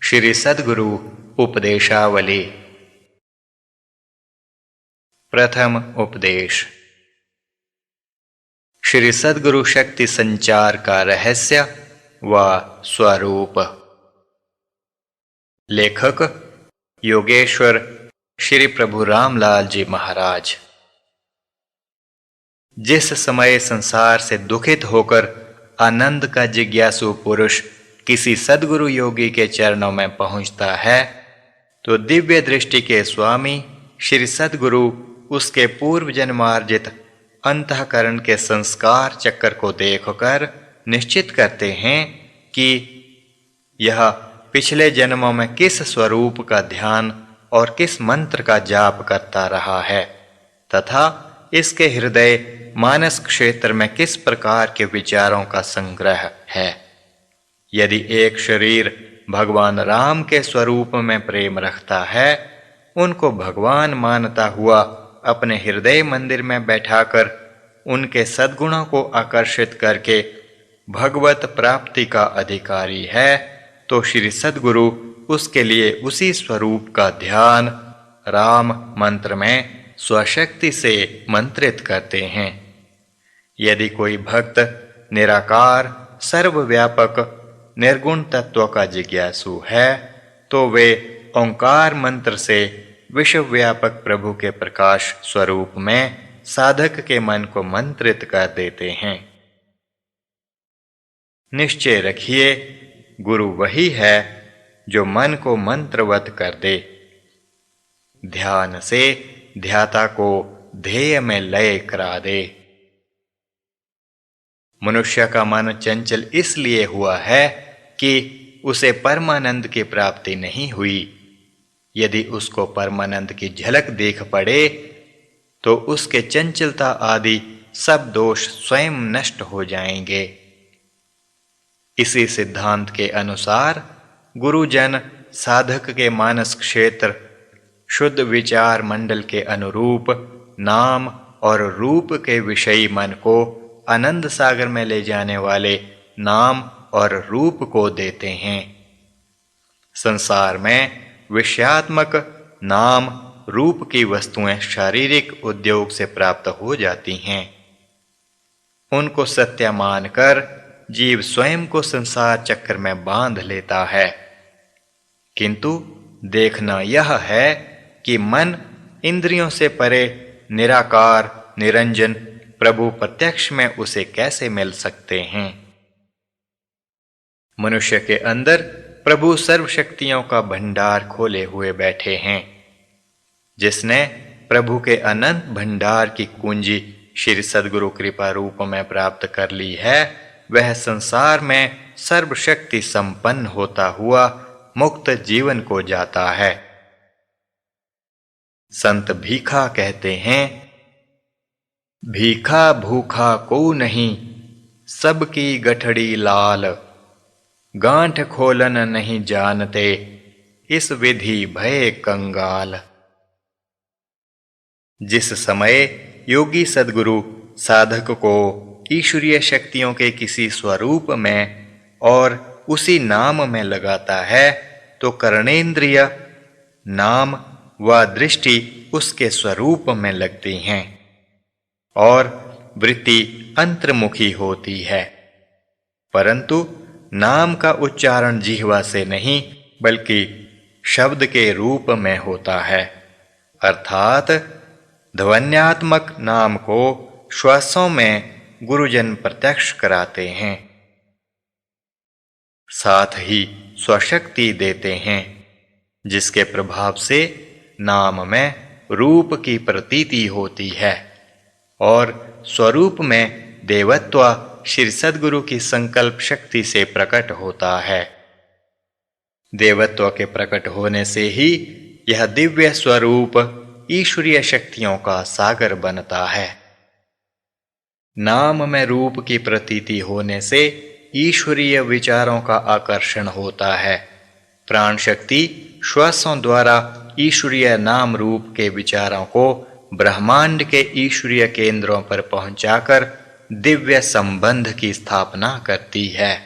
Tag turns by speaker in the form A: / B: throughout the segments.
A: श्री सद्गुरु उपदेशावली। प्रथम उपदेश। श्री सद्गुरु शक्ति संचार का रहस्य व स्वरूप। लेखक योगेश्वर श्री प्रभु रामलाल जी महाराज। जिस समय संसार से दुखित होकर आनंद का जिज्ञासु पुरुष किसी सद्गुरु योगी के चरणों में पहुंचता है, तो दिव्य दृष्टि के स्वामी श्री सद्गुरु उसके पूर्व जन्मार्जित अंतःकरण के संस्कार चक्र को देखकर निश्चित करते हैं कि यह पिछले जन्मों में किस स्वरूप का ध्यान और किस मंत्र का जाप करता रहा है तथा इसके हृदय मानस क्षेत्र में किस प्रकार के विचारों का संग्रह है। यदि एक शरीर भगवान राम के स्वरूप में प्रेम रखता है, उनको भगवान मानता हुआ अपने हृदय मंदिर में बैठाकर उनके सद्गुणों को आकर्षित करके भगवत प्राप्ति का अधिकारी है, तो श्री सद्गुरु उसके लिए उसी स्वरूप का ध्यान राम मंत्र में स्वशक्ति से मंत्रित करते हैं। यदि कोई भक्त निराकार सर्वव्यापक निर्गुण तत्व का जिज्ञासु है, तो वे ओंकार मंत्र से विश्वव्यापक प्रभु के प्रकाश स्वरूप में साधक के मन को मंत्रित कर देते हैं। निश्चय रखिए, गुरु वही है जो मन को मंत्रवत कर दे। ध्यान से ध्याता को ध्येय में लय करा दे। मनुष्य का मन चंचल इसलिए हुआ है कि उसे परमानंद की प्राप्ति नहीं हुई। यदि उसको परमानंद की झलक देख पड़े, तो उसके चंचलता आदि सब दोष स्वयं नष्ट हो जाएंगे। इसी सिद्धांत के अनुसार गुरुजन साधक के मानस क्षेत्र शुद्ध विचार मंडल के अनुरूप नाम और रूप के विषयी मन को आनंद सागर में ले जाने वाले नाम और रूप को देते हैं। संसार में विषयात्मक नाम रूप की वस्तुएं शारीरिक उद्योग से प्राप्त हो जाती हैं। उनको सत्य मानकर जीव स्वयं को संसार चक्र में बांध लेता है, किंतु देखना यह है कि मन इंद्रियों से परे निराकार निरंजन प्रभु प्रत्यक्ष में उसे कैसे मिल सकते हैं। मनुष्य के अंदर प्रभु सर्वशक्तियों का भंडार खोले हुए बैठे हैं। जिसने प्रभु के अनंत भंडार की कुंजी श्री सद्गुरु कृपा रूप में प्राप्त कर ली है, वह संसार में सर्वशक्ति संपन्न होता हुआ मुक्त जीवन को जाता है। संत भीखा कहते हैं, भीखा भूखा को नहीं, सबकी गठड़ी लाल, गांठ खोलन नहीं जानते, इस विधि भय कंगाल। जिस समय योगी सद्गुरु साधक को ईश्वरीय शक्तियों के किसी स्वरूप में और उसी नाम में लगाता है, तो कर्णेंद्रिय नाम व दृष्टि उसके स्वरूप में लगती हैं और वृत्ति अंतर्मुखी होती है। परंतु नाम का उच्चारण जिह्वा से नहीं बल्कि शब्द के रूप में होता है, अर्थात ध्वन्यात्मक नाम को श्वासों में गुरुजन प्रत्यक्ष कराते हैं, साथ ही स्वशक्ति देते हैं, जिसके प्रभाव से नाम में रूप की प्रतीति होती है और स्वरूप में देवत्व श्री सद्गुरु की संकल्प शक्ति से प्रकट होता है। देवत्व के प्रकट होने से ही यह दिव्य स्वरूप ईश्वरीय शक्तियों का सागर बनता है। नाम में रूप की प्रतीति होने से ईश्वरीय विचारों का आकर्षण होता है। प्राण शक्ति श्वासों द्वारा ईश्वरीय नाम रूप के विचारों को ब्रह्मांड के ईश्वरीय केंद्रों पर पहुंचाकर दिव्य संबंध की स्थापना करती है।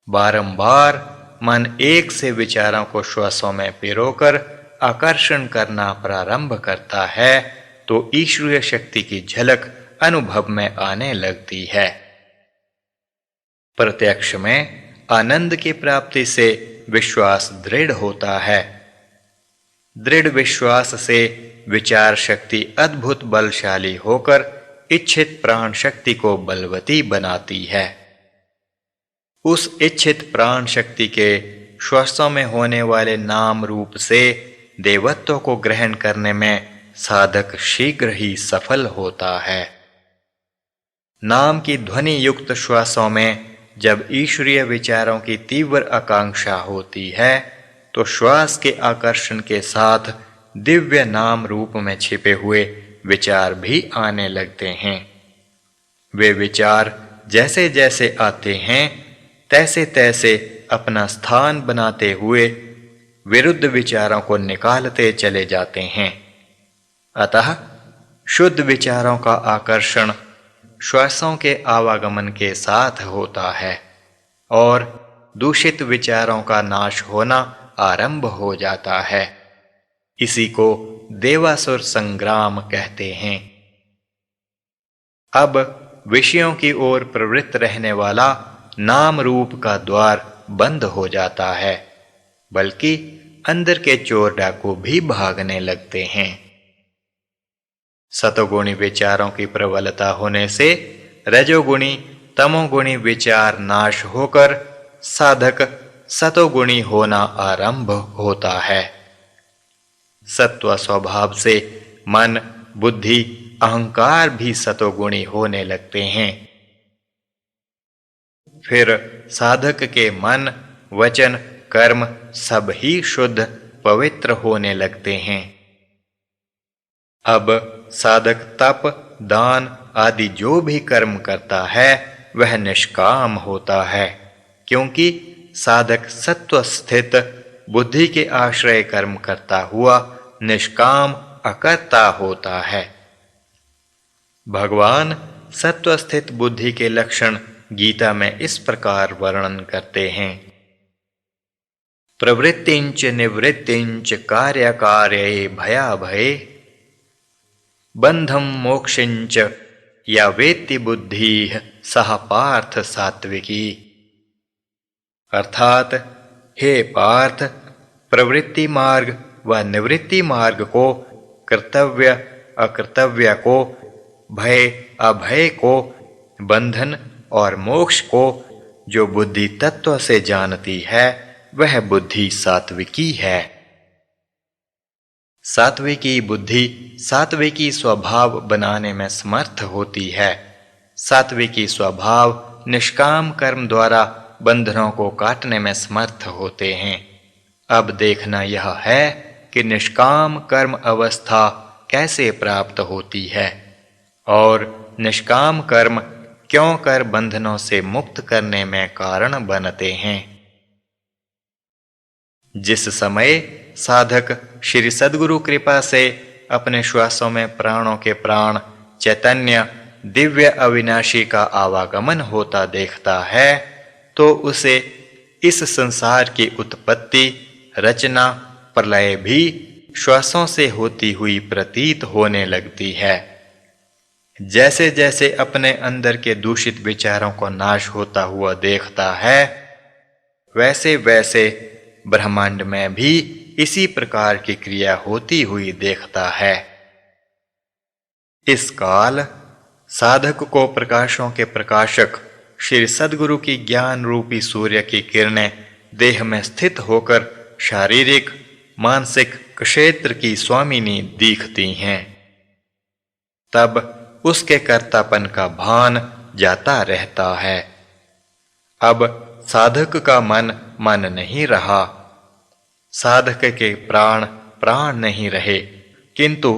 A: बारंबार मन एक से विचारों को श्वासों में पिरोकर आकर्षण करना प्रारंभ करता है तो ईश्वरीय शक्ति की झलक अनुभव में आने लगती है। प्रत्यक्ष में आनंद की प्राप्ति से विश्वास दृढ़ होता है। दृढ़ विश्वास से विचार शक्ति अद्भुत बलशाली होकर इच्छित प्राण शक्ति को बलवती बनाती है। उस इच्छित प्राण शक्ति के श्वासों में होने वाले नाम रूप से देवत्व को ग्रहण करने में साधक शीघ्र ही सफल होता है। नाम की ध्वनि युक्त श्वासों में जब ईश्वरीय विचारों की तीव्र आकांक्षा होती है तो श्वास के आकर्षण के साथ दिव्य नाम रूप में छिपे हुए विचार भी आने लगते हैं। वे विचार जैसे जैसे आते हैं तैसे तैसे अपना स्थान बनाते हुए विरुद्ध विचारों को निकालते चले जाते हैं। अतः शुद्ध विचारों का आकर्षण श्वासों के आवागमन के साथ होता है और दूषित विचारों का नाश होना आरंभ हो जाता है। इसी को देवासुर संग्राम कहते हैं। अब विषयों की ओर प्रवृत्त रहने वाला नाम रूप का द्वार बंद हो जाता है, बल्कि अंदर के चोर डाकू भी भागने लगते हैं। सतोगुणी विचारों की प्रबलता होने से रजोगुणी तमोगुणी विचार नाश होकर साधक सतोगुणी होना आरंभ होता है। सत्व स्वभाव से मन, बुद्धि, अहंकार भी सतोगुणी होने लगते हैं। फिर साधक के मन, वचन, कर्म सब ही शुद्ध पवित्र होने लगते हैं। अब साधक तप, दान आदि जो भी कर्म करता है वह निष्काम होता है, क्योंकि साधक सत्व स्थित बुद्धि के आश्रय कर्म करता हुआ निष्काम अकर्ता होता है। भगवान सत्व स्थित बुद्धि के लक्षण गीता में इस प्रकार वर्णन करते हैं। प्रवृत्तिंच निवृत्तिंच कार्य कार्ये भयाभये बंधम मोक्षिंच या वेत्ति बुद्धि सह पार्थ सात्विकी। अर्थात हे पार्थ, प्रवृत्ति मार्ग व निवृत्ति मार्ग को, कर्तव्य अकर्तव्य को, भय अभय को, बंधन और मोक्ष को जो बुद्धि तत्व से जानती है वह बुद्धि सात्विकी है। सात्विकी बुद्धि सात्विकी स्वभाव बनाने में समर्थ होती है। सात्विकी स्वभाव निष्काम कर्म द्वारा बंधनों को काटने में समर्थ होते हैं। अब देखना यह है कि निष्काम कर्म अवस्था कैसे प्राप्त होती है और निष्काम कर्म क्यों कर बंधनों से मुक्त करने में कारण बनते हैं। जिस समय साधक श्री सद्गुरु कृपा से अपने श्वासों में प्राणों के प्राण चैतन्य दिव्य अविनाशी का आवागमन होता देखता है तो उसे इस संसार की उत्पत्ति, रचना, प्रलय भी श्वासों से होती हुई प्रतीत होने लगती है। जैसे जैसे अपने अंदर के दूषित विचारों को नाश होता हुआ देखता है वैसे वैसे ब्रह्मांड में भी इसी प्रकार की क्रिया होती हुई देखता है। इस काल साधक को प्रकाशों के प्रकाशक श्री सद्गुरु की ज्ञान रूपी सूर्य की किरणें देह में स्थित होकर शारीरिक मानसिक क्षेत्र की स्वामिनी दिखती हैं। तब उसके कर्तापन का भान जाता रहता है। अब साधक का मन मन नहीं रहा, साधक के प्राण प्राण नहीं रहे, किंतु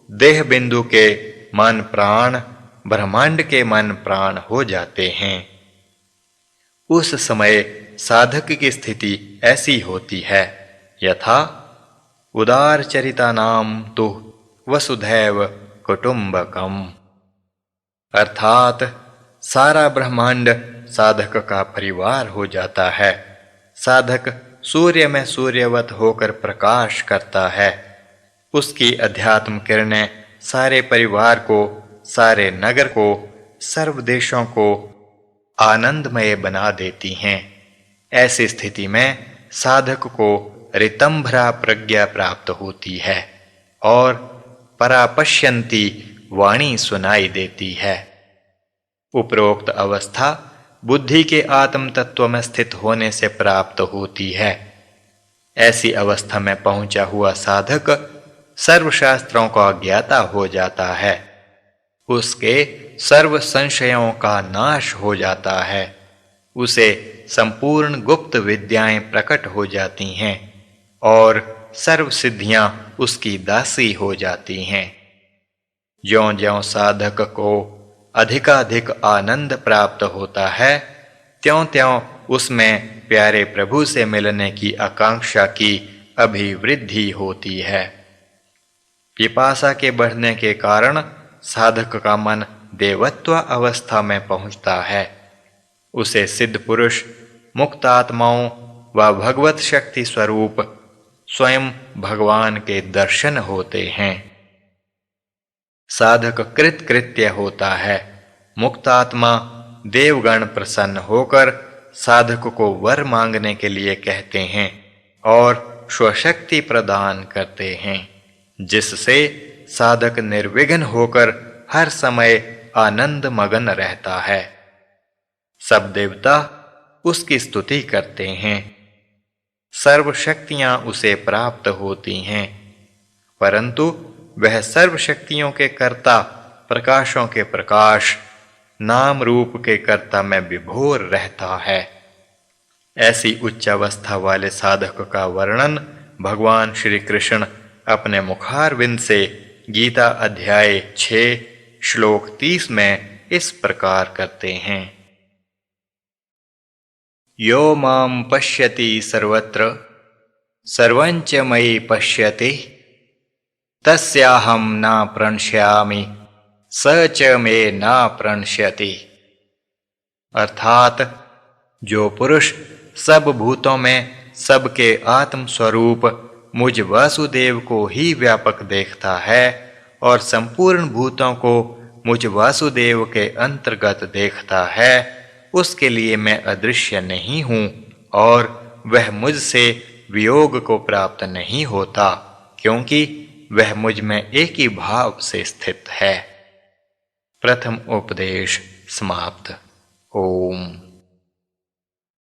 A: देह बिंदु के मन प्राण ब्रह्मांड के मन प्राण हो जाते हैं। उस समय साधक की स्थिति ऐसी होती है यथा उदार चरितानाम तु वसुधैव कुटुंबकम। अर्थात सारा ब्रह्मांड साधक का परिवार हो जाता है साधक सूर्य में सूर्यवत होकर प्रकाश करता है। उसकी अध्यात्म किरणें सारे परिवार को, सारे नगर को, सर्व देशों को आनंदमय बना देती हैं। ऐसी स्थिति में साधक को ऋतंभरा प्रज्ञा प्राप्त होती है और परापश्यंती वाणी सुनाई देती है। उपरोक्त अवस्था बुद्धि के आत्म तत्व में स्थित होने से प्राप्त होती है। ऐसी अवस्था में पहुंचा हुआ साधक सर्वशास्त्रों का ज्ञाता हो जाता है। उसके सर्व संशयों का नाश हो जाता है। उसे संपूर्ण गुप्त विद्याएं प्रकट हो जाती हैं और सर्व सिद्धियां उसकी दासी हो जाती हैं। ज्यों-ज्यों साधक को अधिकाधिक आनंद प्राप्त होता है, त्यों-त्यों उसमें प्यारे प्रभु से मिलने की आकांक्षा की अभिवृद्धि होती है। पिपासा के बढ़ने के कारण साधक का मन देवत्व अवस्था में पहुंचता है। उसे सिद्ध पुरुष, मुक्त आत्माओं व भगवत शक्ति स्वरूप स्वयं भगवान के दर्शन होते हैं। साधक कृतकृत्य होता है। मुक्त आत्मा देवगण प्रसन्न होकर साधक को वर मांगने के लिए कहते हैं और स्वशक्ति प्रदान करते हैं, जिससे साधक निर्विघ्न होकर हर समय आनंद मगन रहता है। सब देवता उसकी स्तुति करते हैं। सर्व शक्तियां उसे प्राप्त होती हैं, परंतु वह सर्व शक्तियों के कर्ता, प्रकाशों के प्रकाश, नाम रूप के कर्ता में विभोर रहता है। ऐसी उच्च अवस्था वाले साधक का वर्णन भगवान श्री कृष्ण अपने मुखारविंद से गीता अध्याय 6 श्लोक 30 में इस प्रकार करते हैं। यो मां पश्यति सर्वत्र सर्वञ्च मयि पश्यति तस्याहं न प्रणश्यामि स च मे न प्रणश्यति। अर्थात जो पुरुष सब भूतों में सबके आत्म स्वरूप मुझ वासुदेव को ही व्यापक देखता है और संपूर्ण भूतों को मुझ वासुदेव के अंतर्गत देखता है, उसके लिए मैं अदृश्य नहीं हूँ और वह मुझसे वियोग को प्राप्त नहीं होता, क्योंकि वह मुझ में एक ही भाव से स्थित है। प्रथम उपदेश समाप्त। ओम।